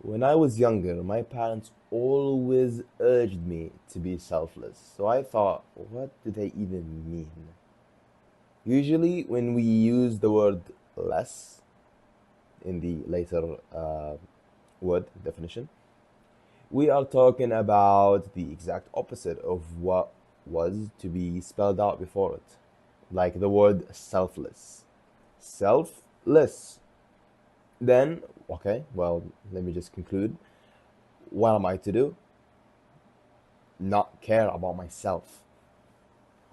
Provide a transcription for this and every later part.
When I was younger, my parents always urged me to be selfless. So I thought, what do they even mean? Usually, when we use the word less in the later word definition, we are talking about the exact opposite of what was to be spelled out before it. Like the word selfless. Selfless. Then, okay, well, let me just conclude. What am I to do? Not care about myself.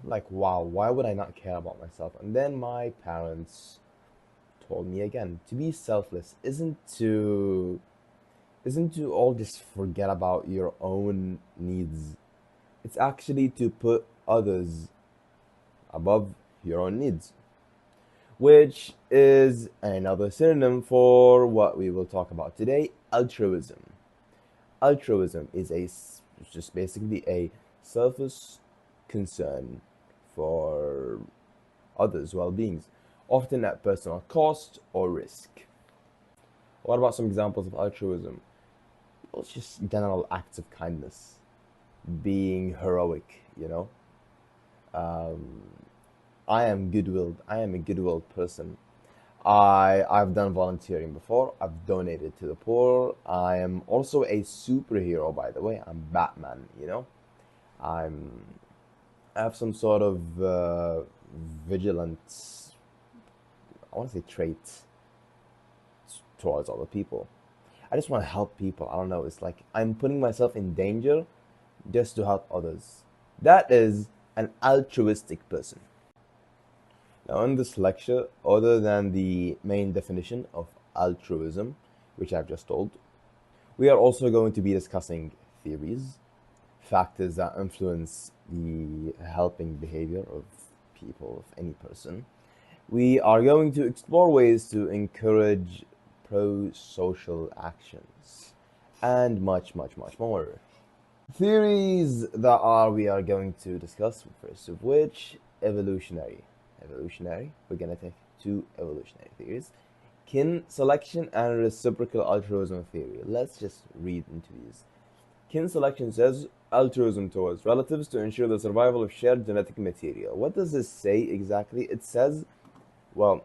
Like, wow, why would I not care about myself? And then my parents told me again, to be selfless isn't to all just forget about your own needs. It's actually to put others above your own needs, which is another synonym for what we will talk about today, altruism. Altruism is just basically a selfish concern for others' well-beings, often at personal cost or risk. What about some examples of altruism? Well, it's just general acts of kindness, being heroic, you know. Um, I am good-willed. I am a good-willed person. I've done volunteering before. I've donated to the poor. I am also a superhero, by the way. I'm Batman, you know. I'm I have some sort of vigilant, I want to say trait towards other people. I just want to help people. I don't know. It's like I'm putting myself in danger just to help others. That is an altruistic person. Now, in this lecture, other than the main definition of altruism, which I've just told, we are also going to be discussing theories, factors that influence the helping behavior of people, of any person. We are going to explore ways to encourage pro social actions and much, much, much more. Theories that are we are going to discuss, first of which, evolutionary. Evolutionary, we're going to take two evolutionary theories. Kin selection and reciprocal altruism theory. Let's just read into these. Kin selection says altruism towards relatives to ensure the survival of shared genetic material. What does this say exactly? It says, well,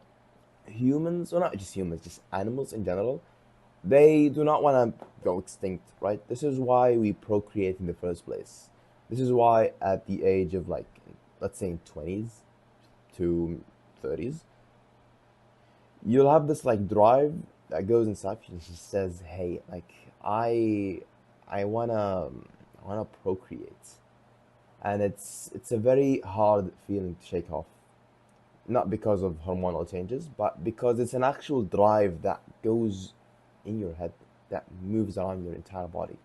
humans, or not just humans, just animals in general, they do not want to go extinct, right? This is why we procreate in the first place. This is why at the age of like, let's say in 20s to 30s, you'll have this like drive that goes inside you and just says, "Hey, like I, I wanna procreate," and it's a very hard feeling to shake off. Not because of hormonal changes, but because it's an actual drive that goes in your head that moves around your entire body.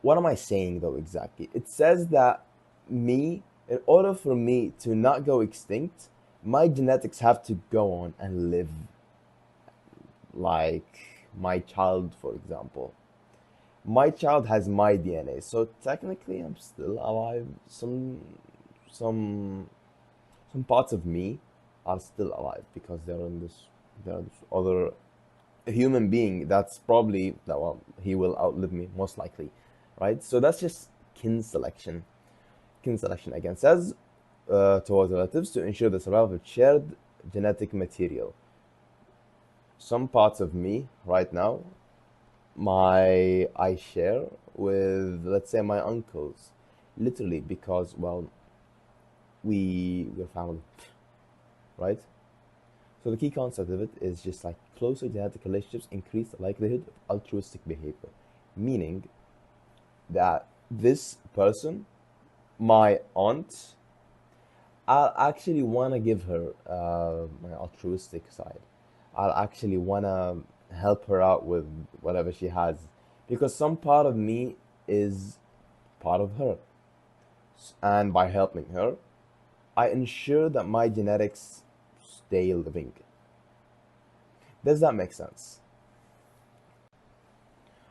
What am I saying though exactly? It says that me, in order for me to not go extinct, my genetics have to go on and live like my child, for example. My child has my DNA, so technically I'm still alive. Some some parts of me are still alive because they're this other human being that's probably that well he will outlive me most likely, right? So that's just kin selection. Kin selection again says towards relatives to ensure the survival of shared genetic material. Some parts of me right now, my I share with, let's say, my uncles, literally because well we're family, right? So the key concept of it is just like closer genetic relationships increase the likelihood of altruistic behavior, meaning that this person, my aunt, I'll actually want to give her my altruistic side. I'll actually want to help her out with whatever she has because some part of me is part of her. And by helping her, I ensure that my genetics stay living. Does that make sense?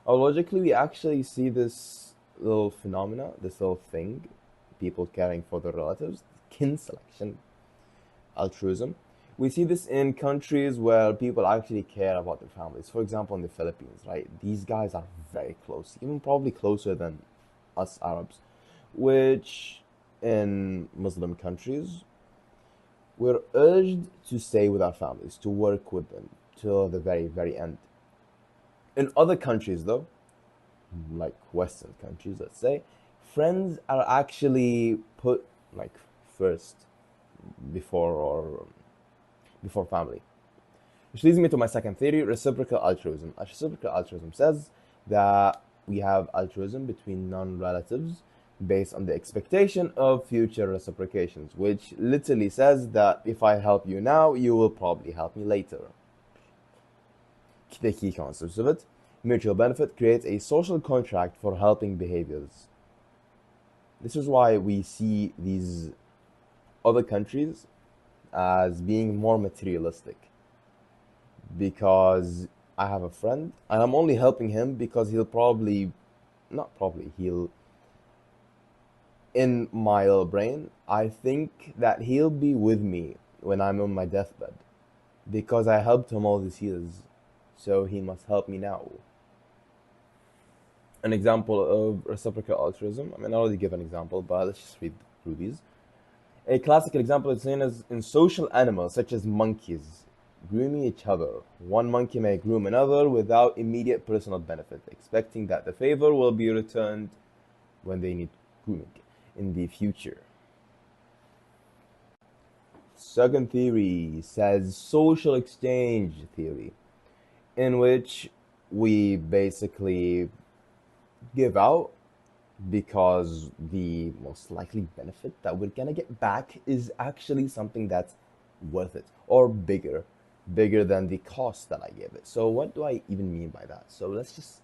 Logically, we actually see this little phenomena, this little thing, people caring for their relatives, kin selection, altruism. We see this in countries where people actually care about their families. For example, in the Philippines, right? These guys are very close, even probably closer than us Arabs, which in Muslim countries, we're urged to stay with our families, to work with them till the very, very end. In other countries, though, like Western countries, let's say, friends are actually put like first before or before family. Which leads me to my second theory, reciprocal altruism. Reciprocal altruism says that we have altruism between non-relatives based on the expectation of future reciprocations, which literally says that if I help you now, you will probably help me later. The key concepts of it. Mutual benefit creates a social contract for helping behaviors. This is why we see these other countries as being more materialistic. Because I have a friend and I'm only helping him because he'll probably, not probably, he'll, in my little brain, I think that he'll be with me when I'm on my deathbed because I helped him all these years. So he must help me now. An example of reciprocal altruism. I mean, I already give an example, but let's just read through these. A classical example is seen as in social animals, such as monkeys, grooming each other. One monkey may groom another without immediate personal benefit, expecting that the favor will be returned when they need grooming in the future. Second theory says social exchange theory, in which we basically give out because the most likely benefit that we're gonna get back is actually something that's worth it or bigger than the cost that I gave it. So what do I even mean by that? So let's just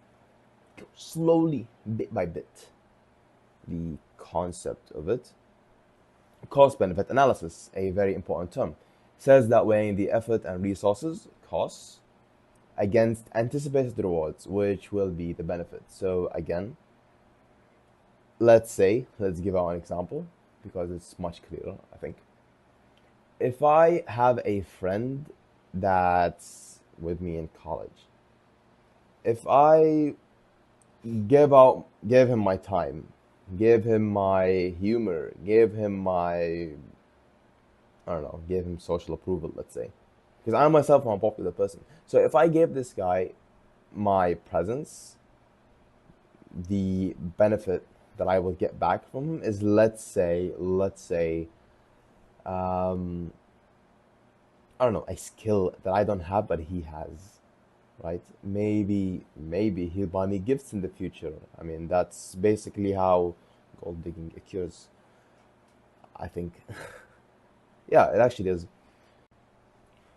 go slowly, bit by bit, the concept of it. Cost benefit analysis, a very important term, says that weighing the effort and resources, costs, against anticipated rewards, which will be the benefit. So again, let's give out an example because it's much clearer, I think. If I have a friend that's with me in college, if I give him my time, give him my humor, give him my, I don't know, give him social approval, let's say, because I myself am a popular person. So if I gave this guy my presence, the benefit that I will get back from him is let's say, um, I don't know, a skill that I don't have but he has, right? Maybe he'll buy me gifts in the future. I mean, that's basically how gold digging occurs, I think. Yeah, it actually is.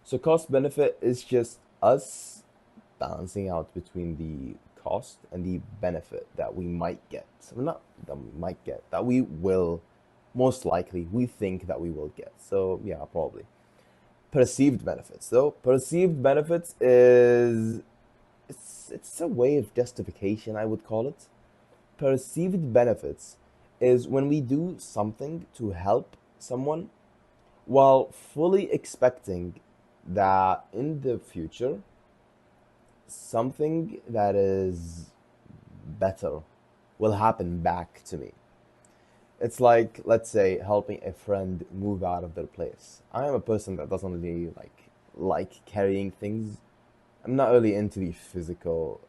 So cost benefit is just us balancing out between the cost and the benefit that we might get. So not that we might get, that we will most likely, we think that we will get. So yeah, probably. Perceived benefits though. Perceived benefits is it's a way of justification, I would call it. Perceived benefits is when we do something to help someone while fully expecting that in the future something that is better will happen back to me. It's like, let's say, helping a friend move out of their place. I am a person that doesn't really like carrying things. I'm not really into the physical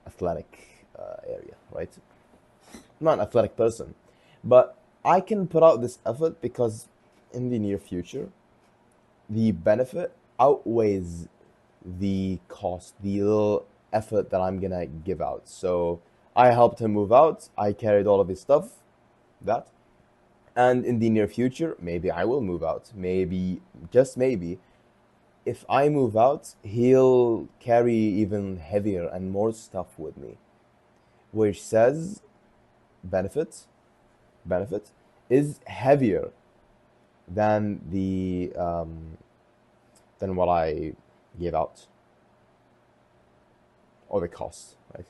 athletic area, right? I'm not an athletic person, but I can put out this effort because in the near future, the benefit outweighs the cost, the little effort that I'm gonna give out. So I helped him move out. I carried all of his stuff, that. And in the near future, maybe I will move out. Maybe, just maybe, if I move out, he'll carry even heavier and more stuff with me, which says benefit, benefit is heavier than the than what I gave out or the cost, right?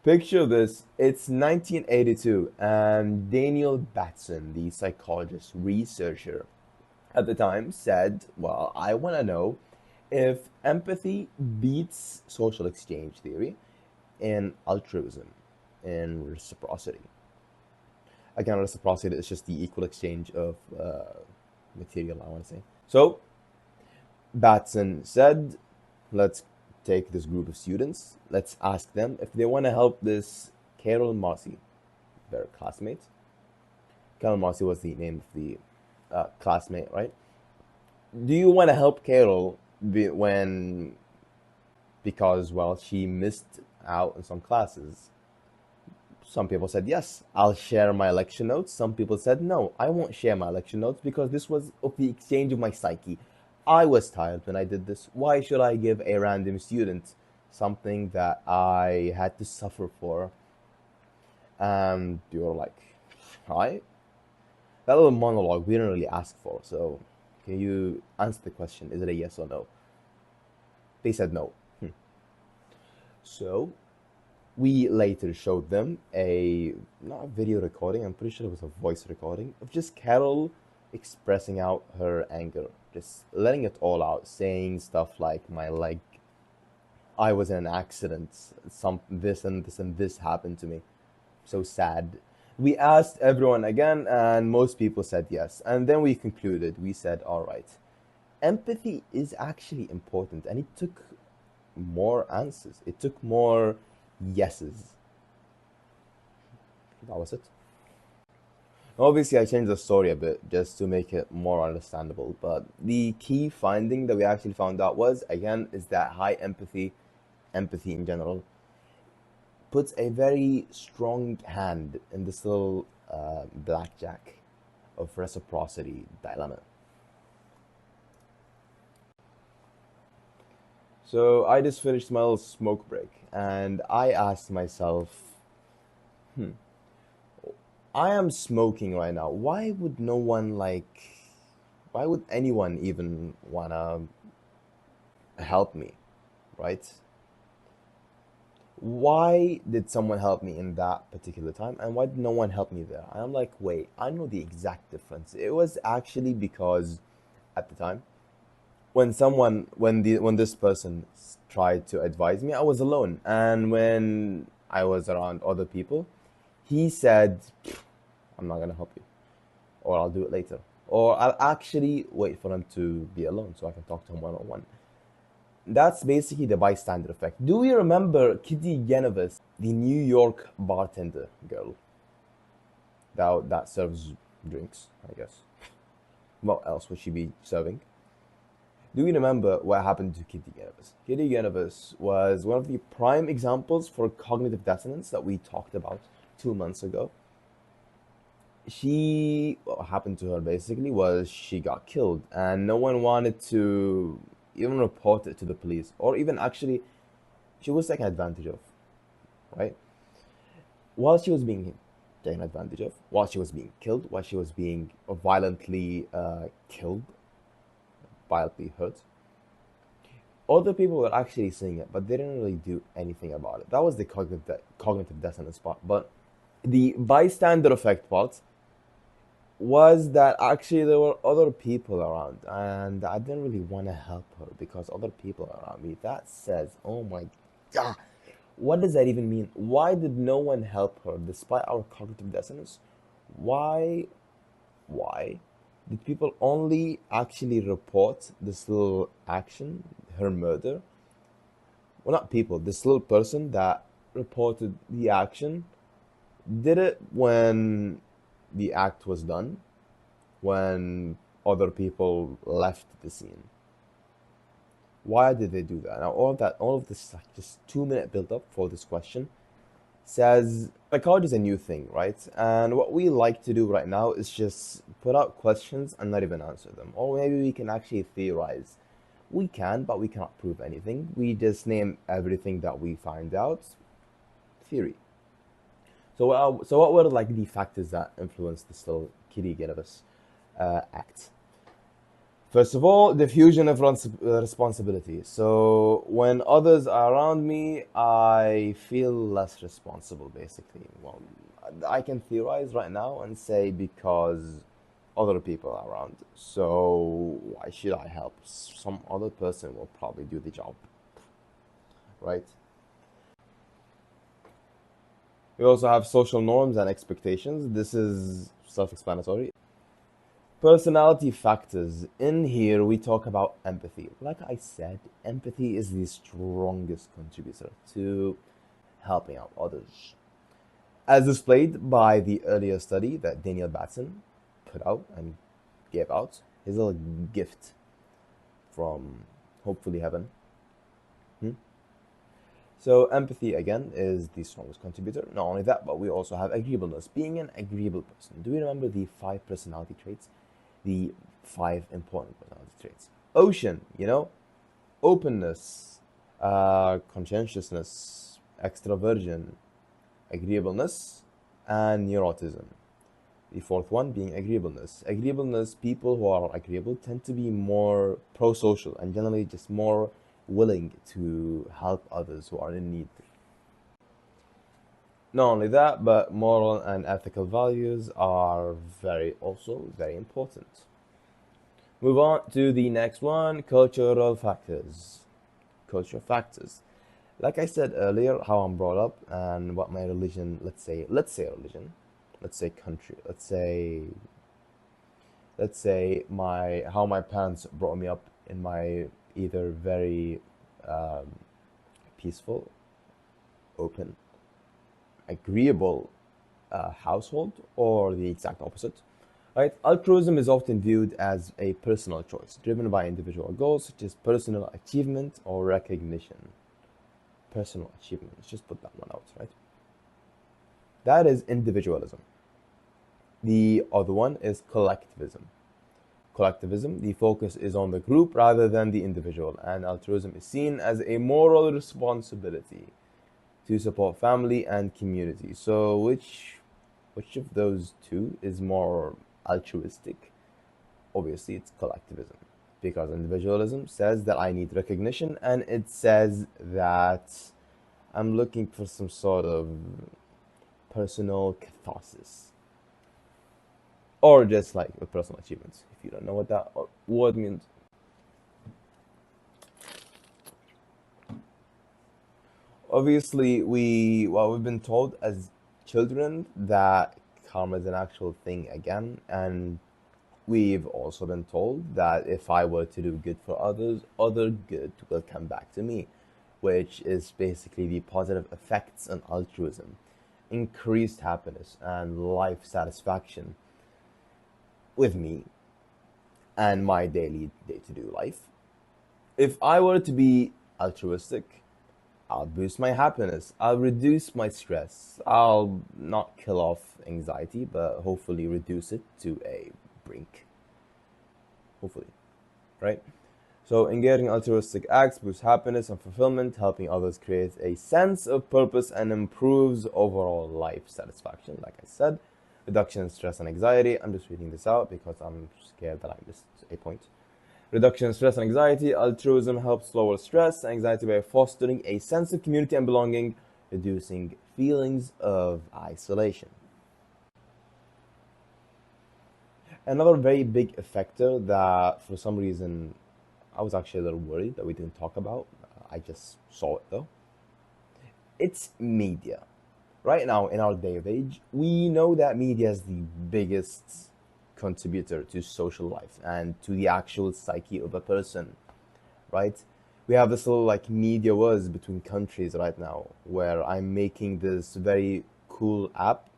Picture this, it's 1982, and Daniel Batson, the psychologist researcher at the time, said, well, I want to know if empathy beats social exchange theory in altruism, in reciprocity. Again, reciprocity is just the equal exchange of material, I want to say. So, Batson said, let's take this group of students, let's ask them if they want to help this Carol Marcy, their classmate. Carol Marcy was the name of the classmate, right? Do you want to help Carol when, because, well, she missed out on some classes? Some people said, yes, I'll share my lecture notes. Some people said, no, I won't share my lecture notes because this was of the exchange of my psyche. I was tired when I did this. Why should I give a random student something that I had to suffer for? And you're like, right? That little monologue we didn't really ask for. So can you answer the question? Is it a yes or no? They said no. So we later showed them not a video recording, I'm pretty sure it was a voice recording of just Carol expressing out her anger, just letting it all out, saying stuff like, my leg, I was in an accident, some this and this and this happened to me. So sad. We asked everyone again, and most people said yes. And then we concluded, we said, all right, empathy is actually important. And it took more answers, it took more yeses. That was it. Obviously, I changed the story a bit just to make it more understandable. But the key finding that we actually found out was, again, is that high empathy, empathy in general, puts a very strong hand in this little blackjack of reciprocity dilemma. So I just finished my little smoke break and I asked myself, hmm, I am smoking right now. Why would anyone even wanna help me, right? Why did someone help me in that particular time and why did no one help me there? And I'm like, wait, I know the exact difference. It was actually because at the time when this person tried to advise me, I was alone. And when I was around other people, he said, I'm not gonna help you, or I'll do it later, or I'll actually wait for him to be alone so I can talk to him one on one. That's basically the bystander effect. Do we remember Kitty Genovese, the New York bartender girl that serves drinks, I guess? What else would she be serving? Do you remember what happened to Kitty Genovese? Kitty Genovese was one of the prime examples for cognitive dissonance that we talked about 2 months ago. What happened to her basically was she got killed, and no one wanted to even report it to the police, or even actually, she was taken advantage of, right? While she was being taken advantage of, while she was being killed, while she was being violently killed, violently hurt. Other people were actually seeing it, but they didn't really do anything about it. That was the cognitive dissonance part. But the bystander effect part was that actually there were other people around, and I didn't really want to help her because other people are around me. That says, oh my God, what does that even mean? Why did no one help her despite our cognitive dissonance? Why why did people only actually report this little action, her murder? Well, not people, this little person that reported the action did it when the act was done, when other people left the scene. Why did they do that? Now, all of this, like just 2 minute build up for this question, says psychology is a new thing, right? And what we like to do right now is just put out questions and not even answer them. Or maybe we can actually theorize. We can, but we cannot prove anything. We just name everything that we find out theory. So what were like the factors that influenced this little Kitty Genovese act? First of all, diffusion of responsibility. So when others are around me, I feel less responsible, basically. Well, I can theorize right now and say because other people are around. So why should I help? Some other person will probably do the job, right? We also have social norms and expectations. This is self-explanatory. Personality factors. In here, we talk about empathy. Like I said, empathy is the strongest contributor to helping out others. As displayed by the earlier study that Daniel Batson put out and gave out, his little gift from hopefully heaven. Hmm? So, empathy again is the strongest contributor. Not only that, but we also have agreeableness. Being an agreeable person. Do you remember the five personality traits? The five important personality traits. Ocean, openness, conscientiousness, extroversion, agreeableness, and neuroticism. The fourth one being agreeableness. Agreeableness, people who are agreeable tend to be more pro social and generally just more willing to help others who are in need. Not only that, but moral and ethical values are also very important. Move on to the next one, cultural factors. Cultural factors. Like I said earlier, how I'm brought up and what my religion, let's say religion, let's say country, let's say my how my parents brought me up in my either very um, peaceful, open, agreeable household or the exact opposite. Right? Altruism is often viewed as a personal choice, driven by individual goals such as personal achievement or recognition. Personal achievement. Let's just put that one out, right? That is individualism. The other one is collectivism. Collectivism, the focus is on the group rather than the individual, and altruism is seen as a moral responsibility to support family and community. So which of those two is more altruistic? Obviously, it's collectivism because individualism says that I need recognition and it says that I'm looking for some sort of personal catharsis or just like with personal achievements. If you don't know what that word means, obviously we've been told as children that karma is an actual thing again, and we've also been told that if I were to do good for others, other good will come back to me, which is basically the positive effects on altruism, increased happiness and life satisfaction with me and my daily day-to-day life. If I were to be altruistic, I'll boost my happiness. I'll reduce my stress. I'll not kill off anxiety, but hopefully reduce it to a brink. Hopefully, right? So, engaging altruistic acts boosts happiness and fulfillment, helping others create a sense of purpose and improves overall life satisfaction. Like I said, reduction in stress and anxiety. I'm just reading this out because I'm scared that I missed a point. Reduction in stress and anxiety. Altruism helps lower stress and anxiety by fostering a sense of community and belonging, reducing feelings of isolation. Another very big effector that for some reason I was actually a little worried that we didn't talk about. I just saw it though. It's media. Right now, in our day of age, we know that media is the biggest contributor to social life and to the actual psyche of a person, right? We have this little like media wars between countries right now where I'm making this very cool app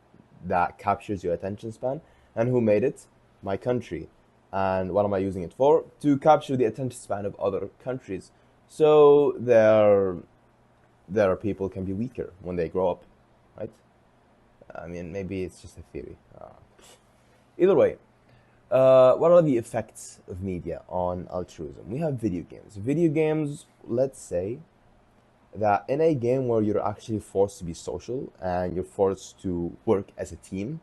that captures your attention span. And who made it? My country. And what am I using it for? To capture the attention span of other countries. So their people can be weaker when they grow up, right? I mean, maybe it's just a theory. Either way, what are the effects of media on altruism? We have video games. Video games, let's say that in a game where you're actually forced to be social and you're forced to work as a team,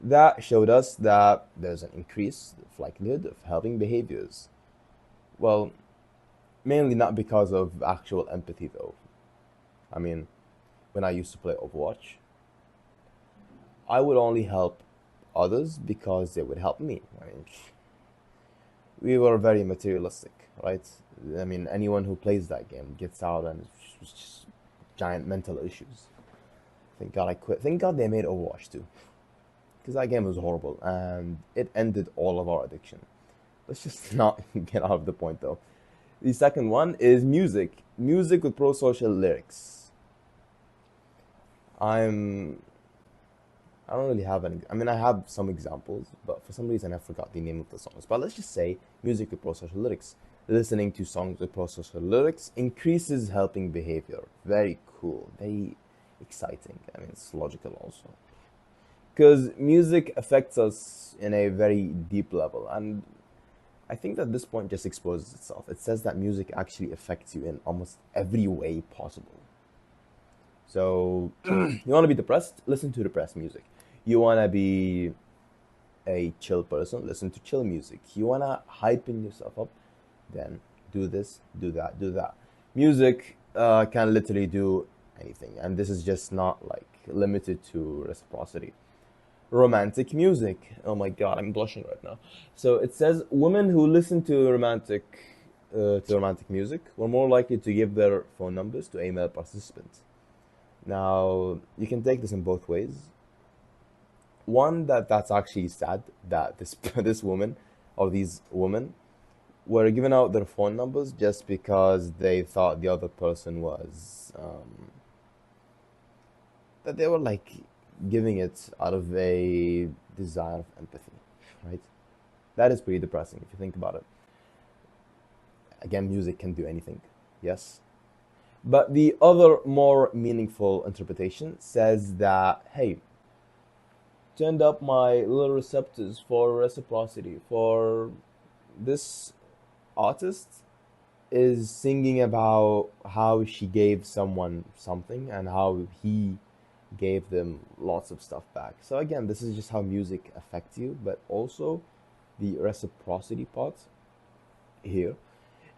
That showed us that there's an increase of likelihood of helping behaviors. Well, mainly not because of actual empathy though. I mean, when I used to play Overwatch, I would only help others because they would help me. I mean, we were very materialistic, right? I mean, anyone who plays that game gets out and it's just giant mental issues. Thank God I quit. Thank God they made Overwatch too, because that game was horrible and it ended all of our addiction. Let's just not get out of the point though. The second one is music. Music with pro-social lyrics. I'm I don't really have any. I mean, I have some examples, but for some reason I forgot the name of the songs. But let's just say music with pro-social lyrics. Listening to songs with pro-social lyrics increases helping behavior. Very cool. Very exciting. I mean, it's logical also. Because music affects us in a very deep level. And I think that this point just exposes itself. It says that music actually affects you in almost every way possible. So, you want to be depressed? Listen to depressed music. You want to be a chill person? Listen to chill music. You want to hypen yourself up? Then do this, do that, do that. Music can literally do anything. And this is just not like limited to reciprocity. Romantic music. Oh my god, I'm blushing right now. So it says women who listen to romantic music were more likely to give their phone numbers to a male participant. Now, you can take this in both ways. One, that's actually sad that this this woman or these women were giving out their phone numbers just because they thought the other person was that they were like giving it out of a desire of empathy, right? That is pretty depressing if you think about it. Again, music can do anything, yes. But the other more meaningful interpretation says that, hey, turned up my little receptors for reciprocity. For this artist is singing about how she gave someone something and how he gave them lots of stuff back. So again, this is just how music affects you, but also the reciprocity part here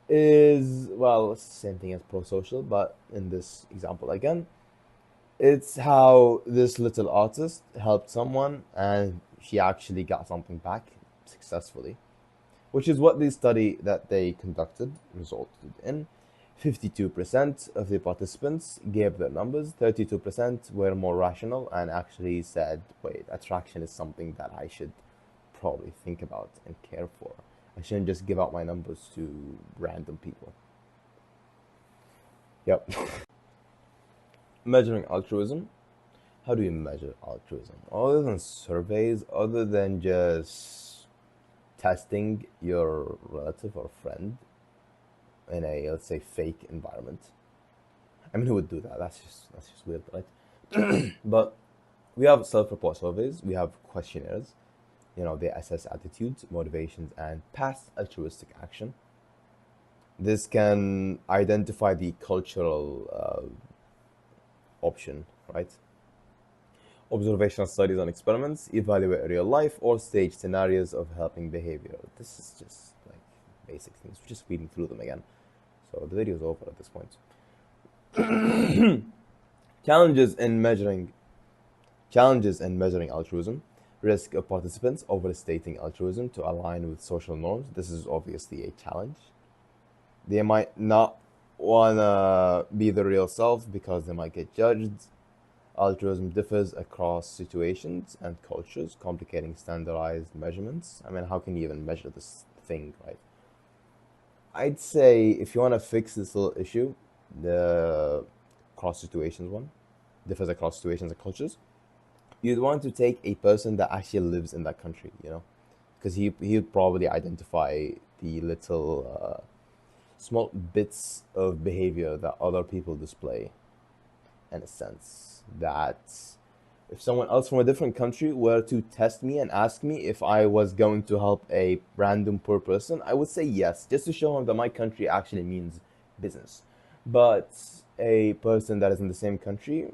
is, well, it's the same thing as pro-social, but in this example again, it's how this little artist helped someone and she actually got something back successfully, which is what the study that they conducted resulted in. 52% of the participants gave their numbers, 32% were more rational and actually said, wait, attraction is something that I should probably think about and care for. I shouldn't just give out my numbers to random people. Yep. Measuring altruism. How do you measure altruism? Other than surveys, other than just testing your relative or friend in a, let's say, fake environment. I mean, who would do that? That's just weird, right? But we have self-report surveys, we have questionnaires. They assess attitudes, motivations, and past altruistic action. This can identify the cultural option, right? Observational studies and experiments evaluate real life or stage scenarios of helping behavior. This is just like basic things. We're just reading through them again. So the video is over at this point. Challenges in measuring Challenges in measuring altruism. Risk of participants overstating altruism to align with social norms. This is obviously a challenge. They might not wanna be the real self because they might get judged. Altruism differs across situations and cultures, complicating standardized measurements. I mean, how can you even measure this thing, right? I'd say if you want to fix this little issue, the cross situations one differs across situations and cultures. You'd want to take a person that actually lives in that country, because he'd probably identify the little small bits of behavior that other people display, in a sense that if someone else from a different country were to test me and ask me if I was going to help a random poor person, I would say yes, just to show him that my country actually means business. But a person that is in the same country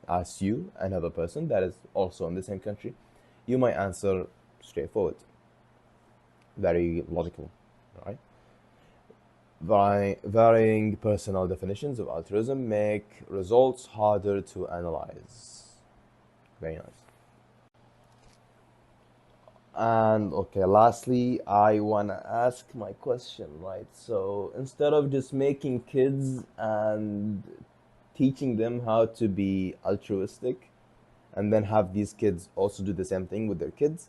as you, another person that is also in the same country, You might answer straightforward, very logical, right? Varying personal definitions of altruism make results harder to analyze. Very nice. And okay, lastly, I want to ask my question, right? So instead of just making kids and teaching them how to be altruistic, and then have these kids also do the same thing with their kids,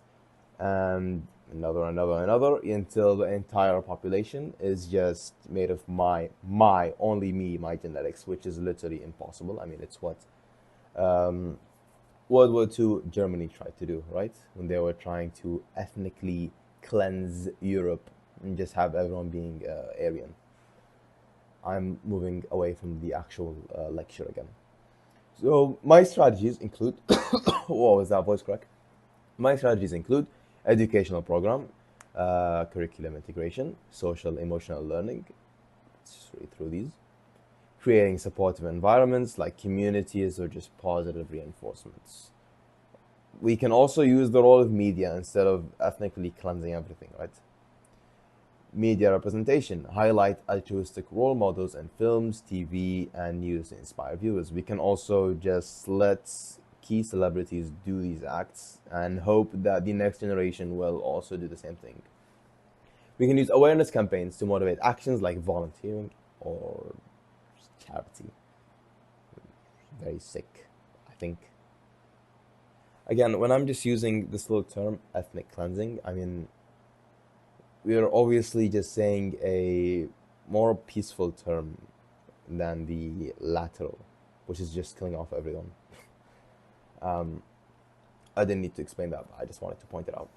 and another until the entire population is just made of my only me, my genetics, which is literally impossible. I mean, it's what um, World War II Germany tried to do, right? When they were trying to ethnically cleanse Europe and just have everyone being Aryan. I'm moving away from the actual lecture again. So my strategies include what was that voice crack? My strategies include educational program, curriculum integration, social emotional learning. Let's just read through these. Creating supportive environments like communities or just positive reinforcements. We can also use the role of media instead of ethnically cleansing everything, right? Media representation, highlight altruistic role models in films, TV, and news to inspire viewers. We can also just let key celebrities do these acts and hope that the next generation will also do the same thing. We can use awareness campaigns to motivate actions like volunteering or charity. Very sick, I think. Again, when I'm just using this little term, ethnic cleansing, I mean, we are obviously just saying a more peaceful term than the lateral, which is just killing off everyone. Um, I didn't need to explain that, but I just wanted to point it out.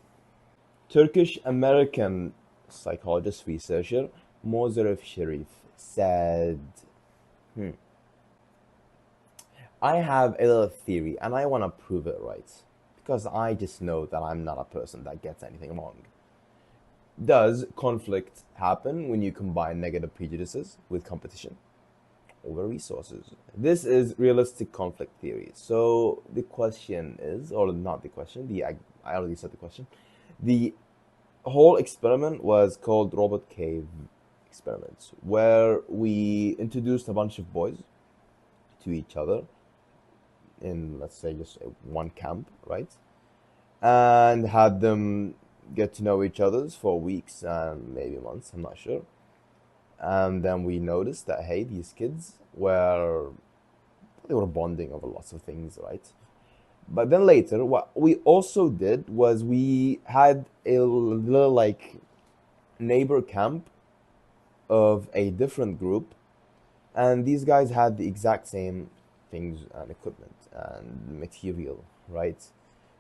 Turkish American psychologist researcher Mozarif Sharif said, hmm, I have a little theory and I want to prove it right because I just know that I'm not a person that gets anything wrong. Does conflict happen when you combine negative prejudices with competition over resources? This is realistic conflict theory. So the question is, or not the question, I already said the question. The whole experiment was called Robot Cave experiments, where we introduced a bunch of boys to each other in, let's say, just one camp, right? And had them get to know each other's for weeks and maybe months, I'm not sure. And then we noticed that hey, these kids were they were bonding over lots of things, right? But then later, what we also did was we had a little like neighbor camp of a different group, and these guys had the exact same things and equipment and material, right?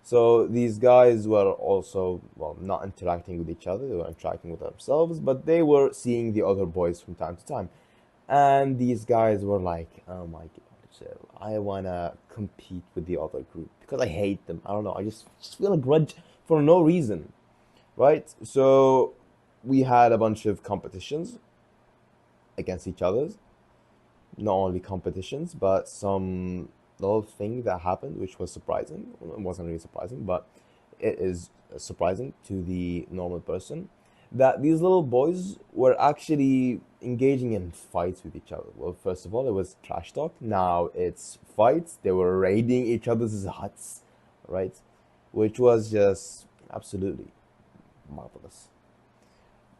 So these guys were also, well, not interacting with each other, they were interacting with themselves, but they were seeing the other boys from time to time. And these guys were like, oh my God, chill. I wanna compete with the other group because I hate them. I don't know, I just feel a grudge for no reason, right? So we had a bunch of competitions against each other, not only competitions, but some little thing that happened, which was surprising. Well, it wasn't really surprising, but it is surprising to the normal person that these little boys were actually engaging in fights with each other. Well, first of all, it was trash talk. Now it's fights. They were raiding each other's huts, right? Which was just absolutely marvelous.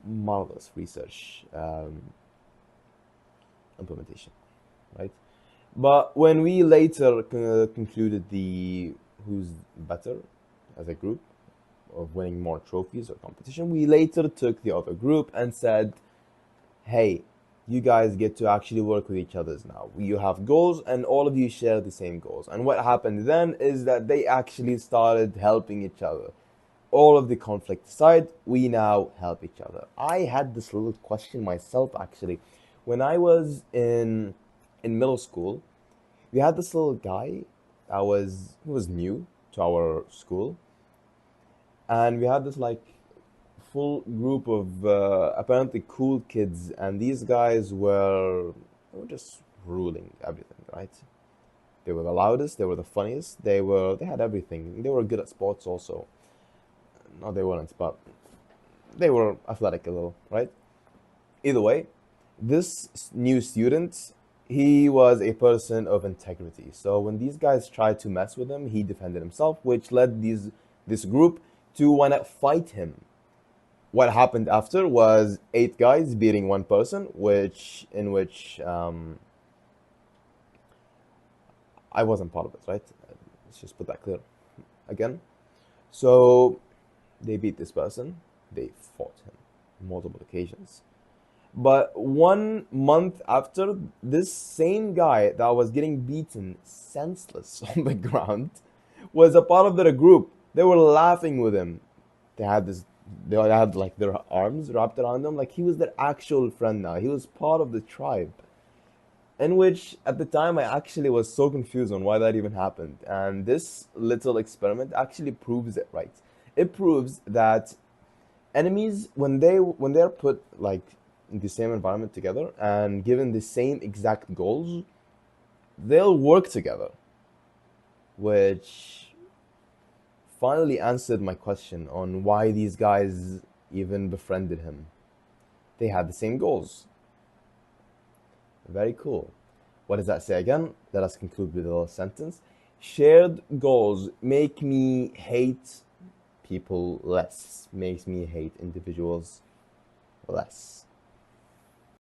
Marvelous research implementation, right? But when we later concluded the who's better as a group of winning more trophies or competition, we later took the other group and said, "Hey, you guys get to actually work with each other's now. You have goals, and all of you share the same goals." And what happened then is that they actually started helping each other. All of the conflict aside, we now help each other. I had this little question myself actually when I was in middle school. We had this little guy that was who was new to our school, and we had this like full group of apparently cool kids, and these guys were just ruling everything, right? They were the loudest, they were the funniest, they had everything. They were good at sports also. No, they weren't, but they were athletic a little, right? Either way, this new student, he was a person of integrity. So when these guys tried to mess with him, he defended himself, which led this group to wanna fight him. What happened after was eight guys beating one person, which I wasn't part of it, right? Let's just put that clear again. So they beat this person. They fought him on multiple occasions. But 1 month after, this same guy that was getting beaten senseless on the ground was a part of their group. They were laughing with him. They had this, they had like their arms wrapped around them, like he was their actual friend now. He was part of the tribe. In which, at the time, I actually was so confused on why that even happened. And this little experiment actually proves it right. It proves that enemies, when they're put like in the same environment together and given the same exact goals, they'll work together, which finally answered my question on why these guys even befriended him. They had the same goals. Very cool. What does that say again? Let us conclude with a little sentence. Shared goals make me hate people less, makes me hate individuals less.